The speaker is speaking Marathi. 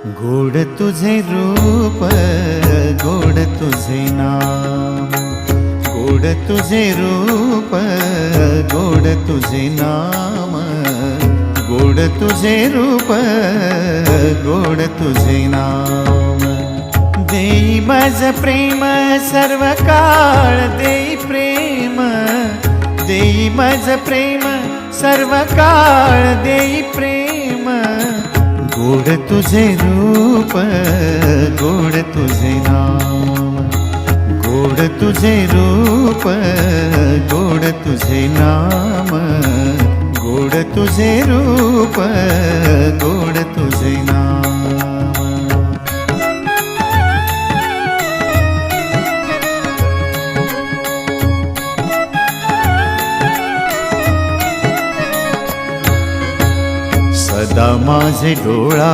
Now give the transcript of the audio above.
गोड तुझे रूप, गोड तुझे नाम, गोड तुझे रूप, गोड तुझे नाम, गोड तुझे रूप, गोड तुझे नाम। देई माझ प्रेम सर्व काळ, देई प्रेम, देई माझ प्रेम सर्व काळ, देई प्रेम। गोड तुझे रूप, गोड तुझे नाम, गोड तुझे रूप, गोड तुझे नाम, गोड तुझे रूप, गोड तुझे नाम। सदा माझे डोळा